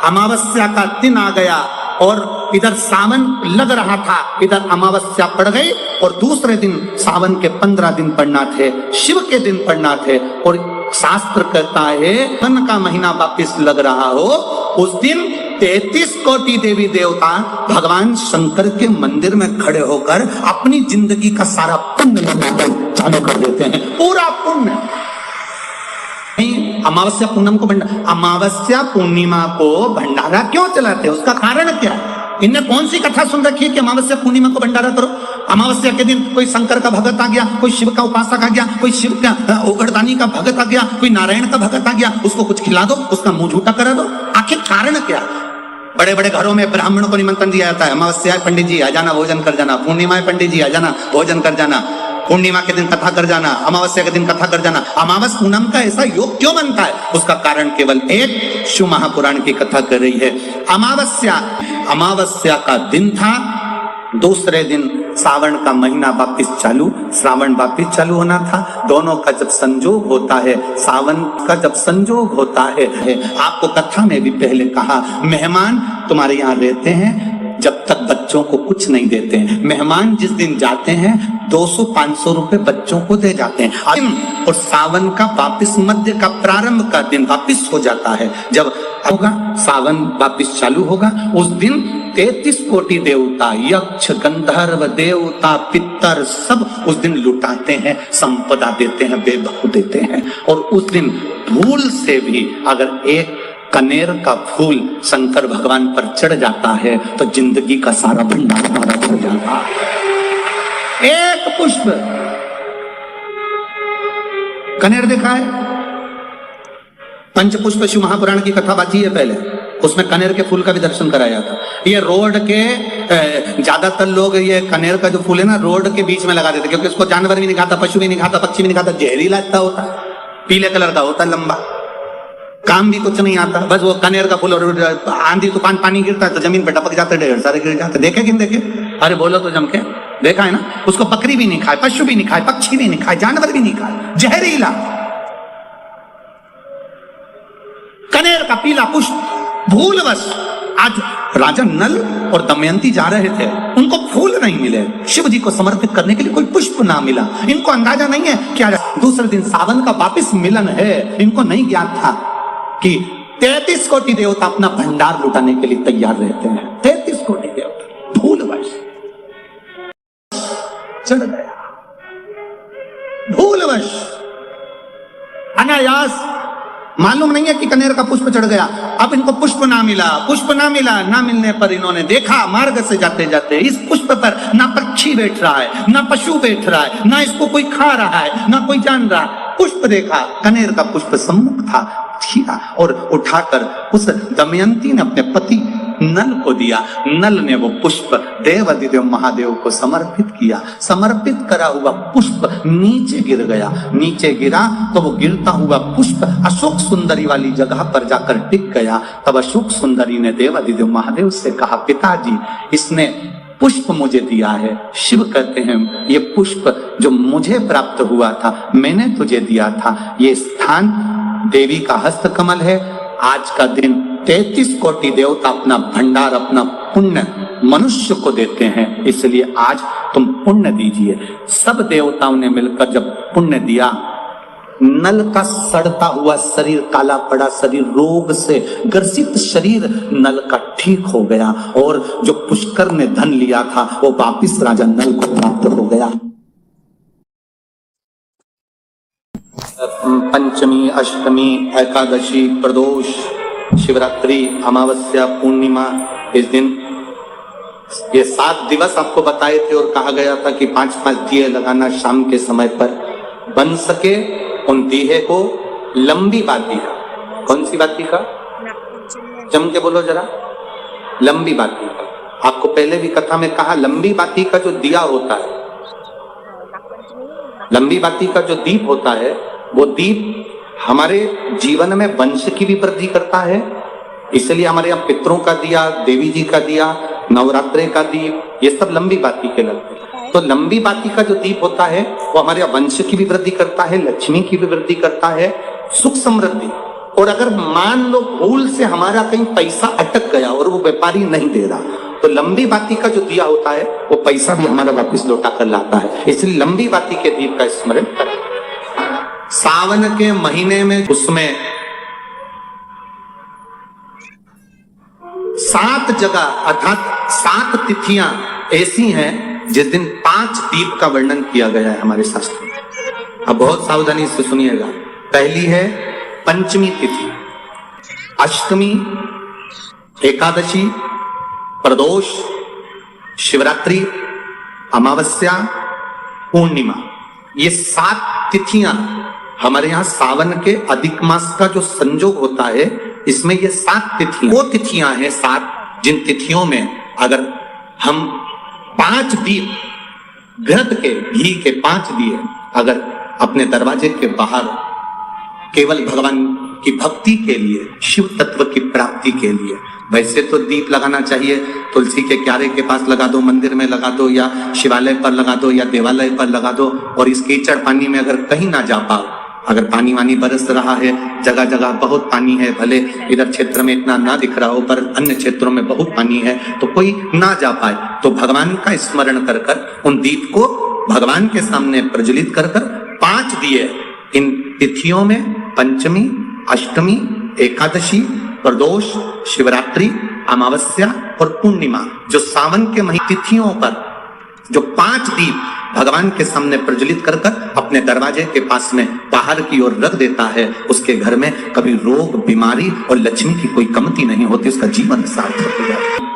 अमावस्या का दिन आ गया और इधर सावन लग रहा था, इधर अमावस्या पड़ गई और दूसरे दिन सावन के 15 दिन पड़ना थे, शिव के दिन पड़ना थे। और शास्त्र कहता है सावन का महीना वापिस लग रहा हो, उस दिन 33 कोटि देवी देवता भगवान शंकर के मंदिर में खड़े होकर अपनी जिंदगी का सारा पुण्य लगाकर चालू कर देते हैं, पूरा पुण्य। अमावस्या पूनम को अमावस्या पूर्णिमा को भंडारा क्यों चलाते हैं, उसका कारण क्या है? इनने कौन सी कथा सुन रखी है कि अमावस्या पूर्णिमा को भंडारा करो? अमावस्या के दिन कोई शंकर का भगत आ गया, कोई शिव का उपासक आ गया, कोई शिव का उगड़दानी का भगत आ गया, कोई नारायण का भगत आ गया, उसको कुछ खिला दो, उसका मुंह झूठा करा दो। आखिर कारण क्या? बड़े बड़े घरों में ब्राह्मणों को निमंत्रण दिया जाता है, अमावस्या है पंडित जी आ जाना, भोजन कर जाना, पूर्णिमा है पंडित जी आ जाना, भोजन कर जाना, पूर्णिमा के दिन कथा कर जाना, अमावस्या के दिन कथा कर जाना। अमावस पूनम का ऐसा योग क्यों बनता है? उसका कारण केवल एक, शिव महापुराण की कथा कर रही है। अमावस्या का दिन था, दूसरे दिन सावन का महीना वापिस चालू, श्रावण वापिस चालू होना था। दोनों का जब संजोग होता है, सावन का जब संजोग होता है, आपको कथा में भी पहले कहा, मेहमान तुम्हारे यहाँ रहते हैं जब तक बच्चों को कुछ नहीं देते हैं। मेहमान जिस दिन जाते हैं 200-500 रुपए बच्चों को दे जाते हैं। और सावन का वापिस मध्य का प्रारंभ का दिन वापिस हो जाता है, जब होगा सावन वापिस चालू होगा, उस दिन 33 कोटि देवता, यक्ष, गंधर्व, देवता, पितर सब उस दिन लुटाते हैं, संपदा देते हैं, बेबहू देते हैं। और उस दिन भूल से भी अगर एक कनेर का फूल शंकर भगवान पर चढ़ जाता है तो जिंदगी का सारा भंडार हमारा भर जाता है। एक पुष्प, कनेर देखा है? पंचपुष्प शिव महापुराण की कथा बाकी है पहले, उसमें कनेर के फूल का भी दर्शन कराया था। ये रोड के ज्यादातर लोग ये कनेर का जो फूल है ना रोड के बीच में लगा देते, क्योंकि उसको जानवर भी नहीं खाता, पशु भी नहीं खाता, पक्षी भी नहीं खाता, जहरीला इतना होता है, पीले कलर का होता है, लंबा, काम भी कुछ नहीं आता, बस वो कनेर का फूल। और आंधी तूफान पानी गिरता है तो जमीन पे टपक जाते, ढेर सारे गिर जाते। देखे कि देखे? अरे बोलो तो जम के देखा है ना? उसको बकरी भी नहीं खाए, पशु भी नहीं खाए, पक्षी भी नहीं खाए, जानवर भी नहीं खाए, जहरीला कनेर का पीला पुष्प। भूलवश आज राजा नल और दमयंती जा रहे थे, उनको फूल नहीं मिले, शिव जी को समर्पित करने के लिए कोई पुष्प ना मिला। इनको अंदाजा नहीं है क्या दूसरे दिन सावन का वापिस मिलन है, इनको नहीं ज्ञात था कि 33 कोटि देवता अपना भंडार लुटाने के लिए तैयार रहते हैं। 33 कोटि देवता भूलवश चढ़ गया, भूलवश अनायास, मालूम नहीं है कि कनेर का पुष्प चढ़ गया। अब इनको पुष्प ना मिला, पुष्प ना मिला, ना मिलने पर इन्होंने देखा मार्ग से जाते जाते इस पुष्प पर ना पक्षी बैठ रहा है, ना पशु बैठ रहा है, ना इसको कोई खा रहा है, ना कोई जान रहा। पुष्प देखा, कनेर का पुष्प सम्मुख था, छीना और उठाकर उस दमयंती ने अपने पति नल को दिया। नल ने वो पुष्प देवाधिदेव महादेव को समर्पित किया। समर्पित करा हुआ पुष्प नीचे गिर गया, नीचे गिरा तो वो गिरता हुआ पुष्प अशोक सुंदरी वाली जगह पर जाकर टिक गया। तब अशोक सुंदरी ने देवाधिदेव महादेव से कहा, पिताजी इसने पुष्प मुझे दिया है। शिव कहते हैं ये पुष्प जो मुझे प्राप्त हुआ था मैंने तुझे दिया था, ये स्थान देवी का हस्त कमल है। आज का दिन 33 कोटि देवता अपना भंडार, अपना पुण्य मनुष्य को देते हैं, इसलिए आज तुम पुण्य दीजिए। सब देवताओं ने मिलकर जब पुण्य दिया, नल का सड़ता हुआ शरीर, काला पड़ा शरीर, रोग से ग्रसित शरीर नल का ठीक हो गया और जो पुष्कर ने धन लिया था वो वापिस राजा नल को प्राप्त हो गया। पंचमी, अष्टमी, एकादशी, प्रदोष, शिवरात्रि, अमावस्या, पूर्णिमा, इस दिन ये 7 दिवस आपको बताए थे और कहा गया था कि 5-5 दिए लगाना शाम के समय पर। बन सके उन दिए को लंबी बाती का, कौन सी बाती का? जम के बोलो जरा, लंबी बाती का। आपको पहले भी कथा में कहा, लंबी बाती का जो दिया होता है, लंबी बाती का जो दीप होता है, वो दीप हमारे जीवन में वंश की भी वृद्धि करता है। इसलिए हमारे यहाँ पितरों का दिया, देवी जी का दिया, नवरात्रे का दीप, ये सब लंबी बाती के लगते हैं। तो लंबी बाती का जो दीप होता है वो हमारे वंश की भी वृद्धि करता है, लक्ष्मी की भी वृद्धि करता है, सुख समृद्धि और अगर मान लो भूल से हमारा कहीं पैसा अटक गया और वो व्यापारी नहीं दे रहा, तो लंबी बाती का जो दिया होता है वो पैसा भी हमारा वापस लौटा कर लाता है। इसलिए लंबी बाती के दीप का स्मरण करें। सावन के महीने में उसमें 7 जगह अर्थात 7 तिथियां ऐसी हैं जिस दिन 5 दीप का वर्णन किया गया है हमारे शास्त्र में। अब बहुत सावधानी से सुनिएगा। पहली है पंचमी तिथि, अष्टमी, एकादशी, प्रदोष, शिवरात्रि, अमावस्या, पूर्णिमा। ये 7 तिथियां हमारे यहाँ सावन के अधिक मास का जो संयोग होता है, इसमें ये 7 तिथियां वो तिथियां हैं 7 जिन तिथियों में अगर हम 5 दीप घृत के घी के 5 दिए अगर अपने दरवाजे के बाहर केवल भगवान की भक्ति के लिए, शिव तत्व की प्राप्ति के लिए, वैसे तो दीप लगाना चाहिए तुलसी के क्यारे के पास लगा दो, मंदिर में लगा दो, या शिवालय पर लगा दो, या देवालय पर लगा दो। और इस कीचड़ पानी में अगर कहीं ना जा पाओ, अगर पानी वानी बरस रहा है, जगह जगह बहुत पानी है, भले इधर क्षेत्र में इतना ना दिख रहा हो पर अन्य क्षेत्रों में बहुत पानी है, तो कोई ना जा पाए तो भगवान का स्मरण कर कर उन दीप को भगवान के सामने प्रज्वलित कर कर 5 दिए इन तिथियों में, पंचमी, अष्टमी, एकादशी, प्रदोष, शिवरात्रि, अमावस्या और पूर्णिमा, जो सावन के महीने तिथियों पर जो 5 दीप भगवान के सामने प्रज्वलित कर कर अपने दरवाजे के पास में बाहर की ओर रख देता है, उसके घर में कभी रोग, बीमारी और लक्ष्मी की कोई कमती नहीं होती, उसका जीवन सार्थक हो जाता है।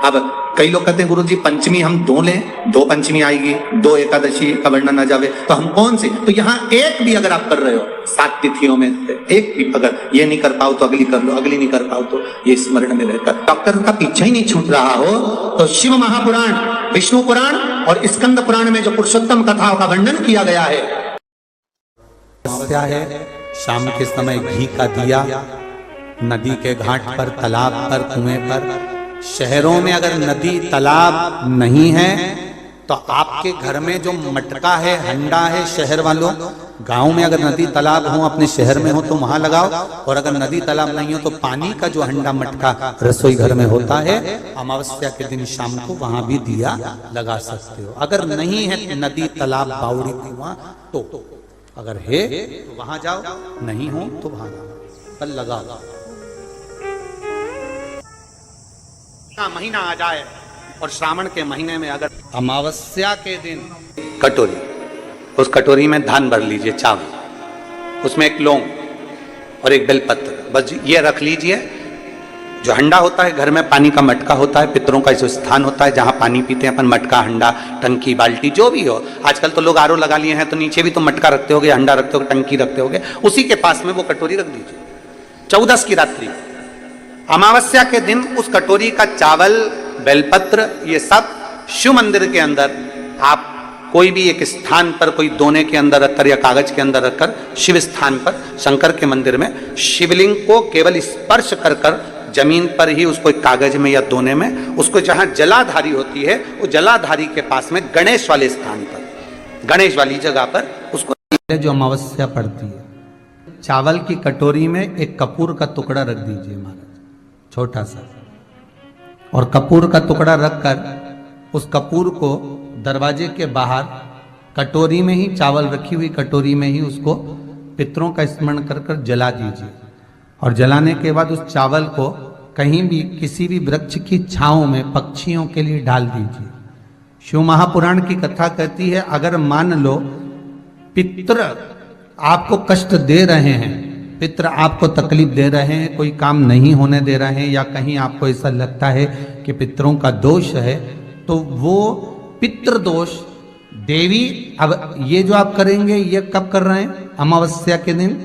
अब कई लोग कहते हैं गुरुजी पंचमी हम 2 लें, 2 पंचमी आएगी, 2 एकादशी का वर्णन ना जावे, तो हम कौन सी? तो यहाँ एक भी अगर आप कर रहे हो 7 तिथियों में एक भी, अगर ये नहीं कर पाओ तो अगली कर लो, अगली नहीं कर पाओ तो ये स्मरण में रहकर डॉक्टर का पीछा ही नहीं छूट रहा हो, तो शिव महापुराण, विष्णु पुराण और स्कंद पुराण में जो पुरुषोत्तम कथाओं का वर्णन किया गया है, शाम के समय घी का दिया नदी के घाट पर, तालाब पर, कुएं पर। शहरों में अगर नदी तालाब नहीं है तो आपके घर में जो मटका है, हंडा है, शहर वालों, गांव में अगर नदी तालाब हो, अपने शहर में हो तो वहां लगाओ, और अगर नदी तालाब नहीं हो तो पानी का जो हंडा मटका रसोई घर में होता है, अमावस्या के दिन शाम को वहां भी दिया लगा सकते हो। अगर नहीं है नदी तालाब, बावड़ी, कुआं, तो अगर है तो वहां जाओ, नहीं हो तो वहां जाओ, पर लगाओ। महीना आ जाए और श्रावण के महीने में अगर अमावस्या के दिन कटोरी, उस कटोरी में धान भर लीजिए, चावल, उसमें एक लौंग और एक बेलपत्र, बस ये रख लीजिए। जो हंडा होता है घर में, पानी का मटका होता है, पितरों का जो स्थान होता है जहां पानी पीते हैं अपन, मटका, हंडा, टंकी, बाल्टी, जो भी हो। आजकल तो लोग आरओ लगा लिए हैं तो नीचे भी तो मटका रखते होगे, हंडा रखते होगे, टंकी रखते होगे, उसी के पास में वो कटोरी रख दीजिए। 14 की रात्रि, अमावस्या के दिन उस कटोरी का चावल, बेलपत्र, ये सब शिव मंदिर के अंदर आप कोई भी एक स्थान पर, कोई दोने के अंदर रखकर या कागज के अंदर रखकर, शिव स्थान पर, शंकर के मंदिर में शिवलिंग को केवल स्पर्श कर कर जमीन पर ही उसको एक कागज में या दोने में, उसको जहां जलाधारी होती है, वो जलाधारी के पास में गणेश वाले स्थान पर, गणेश वाली जगह पर उसको, जो अमावस्या पड़ती है, चावल की कटोरी में एक कपूर का टुकड़ा रख दीजिए महाराज, छोटा सा, और कपूर का टुकड़ा रखकर उस कपूर को दरवाजे के बाहर कटोरी में ही, चावल रखी हुई कटोरी में ही उसको पितरों का स्मरण कर कर जला दीजिए। और जलाने के बाद उस चावल को कहीं भी किसी भी वृक्ष की छांव में पक्षियों के लिए डाल दीजिए। शिव महापुराण की कथा कहती है, अगर मान लो पितृ आपको कष्ट दे रहे हैं, पितृ आपको तकलीफ दे रहे हैं, कोई काम नहीं होने दे रहे हैं, या कहीं आपको ऐसा लगता है कि पितरों का दोष है, तो वो पितृ दोष देवी, अब ये जो आप करेंगे ये कब कर रहे हैं? अमावस्या के दिन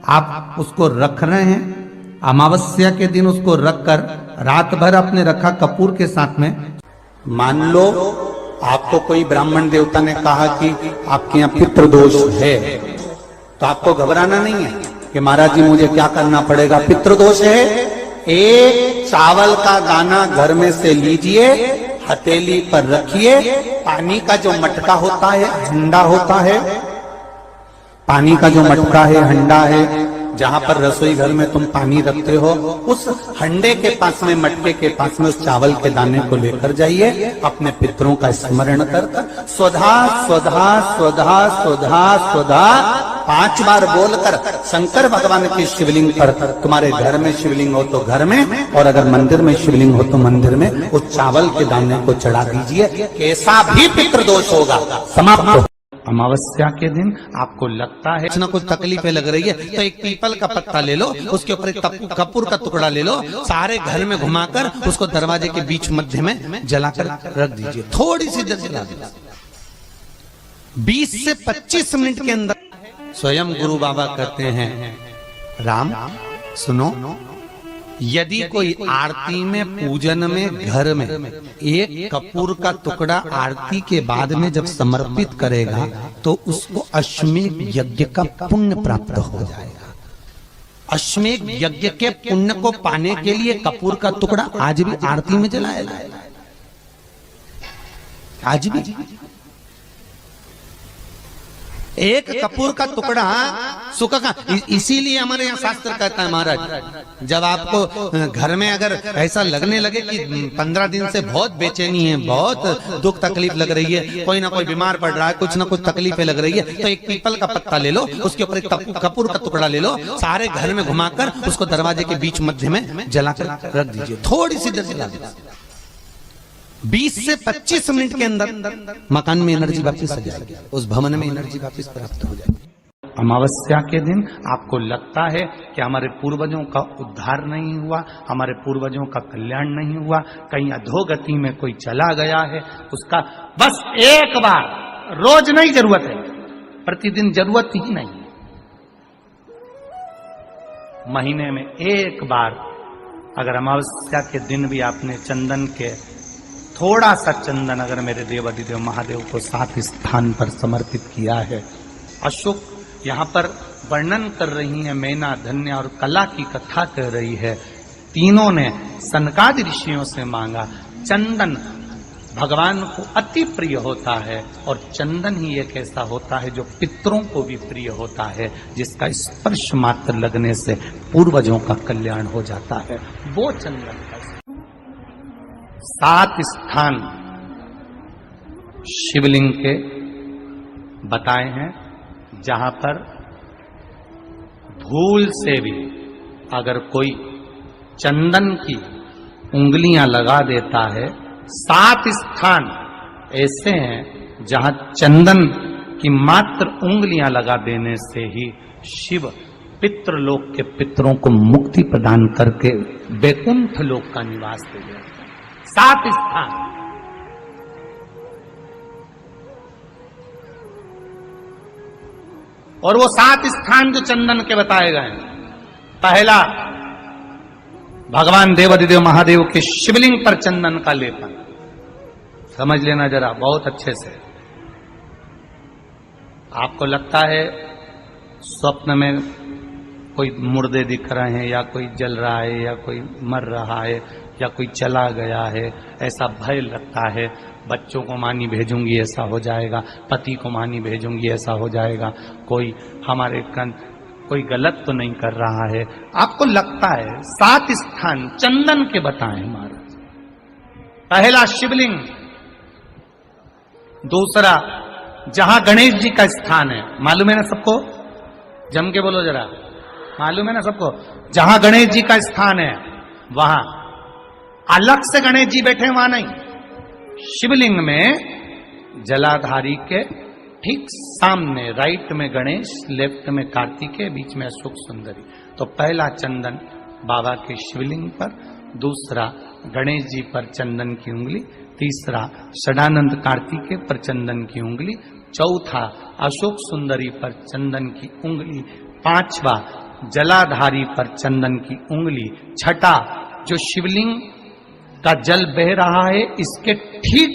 आप उसको रख रहे हैं, अमावस्या के दिन उसको रखकर रात भर आपने रखा कपूर के साथ में। मान लो आपको कोई ब्राह्मण देवता ने कहा कि आपके यहाँ पितृ दोष है, तो आपको घबराना नहीं है कि महाराज जी मुझे क्या करना पड़ेगा, पितृदोष है। एक चावल का दाना घर में से लीजिए, हथेली पर रखिए, पानी का जो मटका होता है, हंडा होता है, पानी का जो मटका है, हंडा है, जहां पर रसोई घर में तुम पानी रखते हो, उस हंडे के पास में, मटके के पास में उस चावल के दाने को लेकर जाइए, अपने पितरों का स्मरण कर स्वधा स्वधा स्वधा स्वधा स्वधा 5 बार बोलकर शंकर भगवान के शिवलिंग पर, तुम्हारे घर में शिवलिंग हो तो घर में, और अगर मंदिर में शिवलिंग हो तो मंदिर में, उस चावल के दाने को चढ़ा दीजिए। कैसा भी पितृदोष होगा समाप्त हो। अमावस्या के दिन आपको लगता है कुछ ना कुछ तकलीफें लग रही है, तो एक पीपल का पत्ता ले लो, उसके ऊपर एक कपूर का टुकड़ा ले लो, सारे घर में घुमाकर उसको दरवाजे के बीच मध्य में जलाकर रख दीजिए। थोड़ी सी देर जला दीजिए, 20 से 25 मिनट के अंदर। स्वयं गुरु बाबा कहते हैं, राम सुनो, यदि कोई आरती में, पूजन में, घर में एक कपूर का टुकड़ा आरती के बाद में जब समर्पित करेगा तो उसको अश्वमेध यज्ञ का पुण्य प्राप्त हो जाएगा। अश्वमेध यज्ञ के पुण्य को पाने के लिए कपूर का टुकड़ा आज भी आरती में जलाया जाएगा, आज भी। एक कपूर का टुकड़ा सुख का, इसीलिए हमारे यहाँ शास्त्र कहता है महाराज, जब आपको घर में अगर ऐसा लगने लगे कि 15 दिन से बहुत बेचैनी है, बहुत दुख तकलीफ लग रही है, कोई ना कोई बीमार पड़ रहा है, कुछ ना कुछ तकलीफें लग रही है, तो एक पीपल का पत्ता ले लो, उसके ऊपर एक कपूर का टुकड़ा ले लो, सारे घर में घुमाकर उसको दरवाजे के बीच मध्य में जलाकर रख दीजिए। थोड़ी सी देर जला दीजिए, 20 से 25 मिनट के अंदर मकान में एनर्जी वापस आ जाएगी, उस भवन में एनर्जी वापस प्राप्त हो जाएगी। अमावस्या के दिन आपको लगता है कि हमारे पूर्वजों का उद्धार नहीं हुआ, हमारे पूर्वजों का कल्याण नहीं हुआ, कहीं अधोगति में कोई चला गया है, उसका बस एक बार, रोज नहीं जरूरत है, प्रतिदिन जरूरत ही नहीं, महीने में एक बार अगर अमावस्या के दिन भी आपने चंदन के थोड़ा सा चंदन अगर मेरे देवाधिदेव महादेव को 7 स्थान पर समर्पित किया है। अशोक यहाँ पर वर्णन कर रही है, मैना, धन्य और कला की कथा कह रही है। तीनों ने सनकादि ऋषियों से मांगा। चंदन भगवान को अति प्रिय होता है, और चंदन ही एक ऐसा होता है जो पितरों को भी प्रिय होता है, जिसका स्पर्श मात्र लगने से पूर्वजों का कल्याण हो जाता है। वो चंदन का 7 स्थान शिवलिंग के बताए हैं, जहां पर भूल से भी अगर कोई चंदन की उंगलियां लगा देता है, 7 स्थान ऐसे हैं जहां चंदन की मात्र उंगलियां लगा देने से ही शिव पितृलोक के पितरों को मुक्ति प्रदान करके वैकुंठ लोक का निवास दे देते हैं। 7 स्थान, और वो 7 स्थान जो चंदन के बताए गए, पहला भगवान देवाधिदेव महादेव के शिवलिंग पर चंदन का लेपन, समझ लेना जरा बहुत अच्छे से। आपको लगता है स्वप्न में कोई मुर्दे दिख रहे हैं, या कोई जल रहा है, या कोई मर रहा है, या कोई चला गया है, ऐसा भय लगता है। बच्चों को मानी भेजूंगी ऐसा हो जाएगा, पति को मानी भेजूंगी ऐसा हो जाएगा, कोई हमारे कोई गलत तो नहीं कर रहा है, आपको लगता है। 7 स्थान चंदन के बताएं महाराज। पहला शिवलिंग, दूसरा जहां गणेश जी का स्थान है, मालूम है ना सबको, जम के बोलो जरा, मालूम है ना सबको, जहां गणेश जी का स्थान है वहां अलग से गणेश जी बैठे, वहां नहीं, शिवलिंग में जलाधारी के ठीक सामने, राइट में गणेश, लेफ्ट में कार्तिकेय, बीच में अशोक सुंदरी। तो पहला चंदन बाबा के शिवलिंग पर, दूसरा गणेश जी पर चंदन की उंगली, तीसरा षडानंद कार्तिकेय पर चंदन की उंगली, चौथा अशोक सुंदरी पर चंदन की उंगली, पांचवा जलाधारी पर चंदन की उंगली, छठा जो शिवलिंग का जल बह रहा है इसके ठीक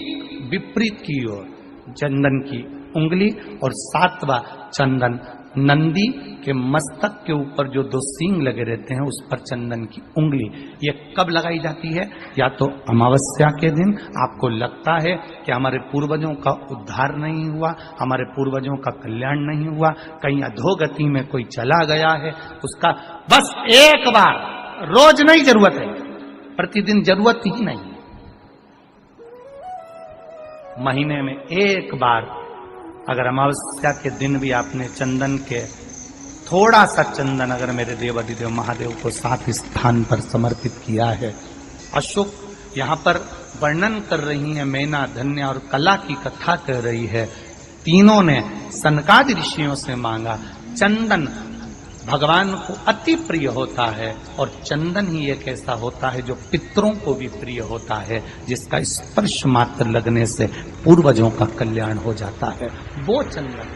विपरीत की ओर चंदन की उंगली, और 7वां चंदन नंदी के मस्तक के ऊपर जो 2 सींग लगे रहते हैं उस पर चंदन की उंगली, ये कब लगाई जाती है? या तो अमावस्या के दिन आपको लगता है कि हमारे पूर्वजों का उद्धार नहीं हुआ, हमारे पूर्वजों का कल्याण नहीं हुआ, कहीं अधोगति में कोई चला गया है, उसका बस एक बार, रोज नहीं जरूरत है, प्रतिदिन जरूरत ही नहीं, महीने में एक बार अगर अमावस्या के दिन भी आपने चंदन के थोड़ा सा चंदन अगर मेरे देवाधिदेव महादेव को 7 स्थान पर समर्पित किया है। अशोक यहाँ पर वर्णन कर रही है, मैना, धन्य और कला की कथा कह रही है। तीनों ने सनकादि ऋषियों से मांगा। चंदन भगवान को अति प्रिय होता है और चंदन ही एक ऐसा होता है जो पितरों को भी प्रिय होता है, जिसका स्पर्श मात्र लगने से पूर्वजों का कल्याण हो जाता है। वो चंदन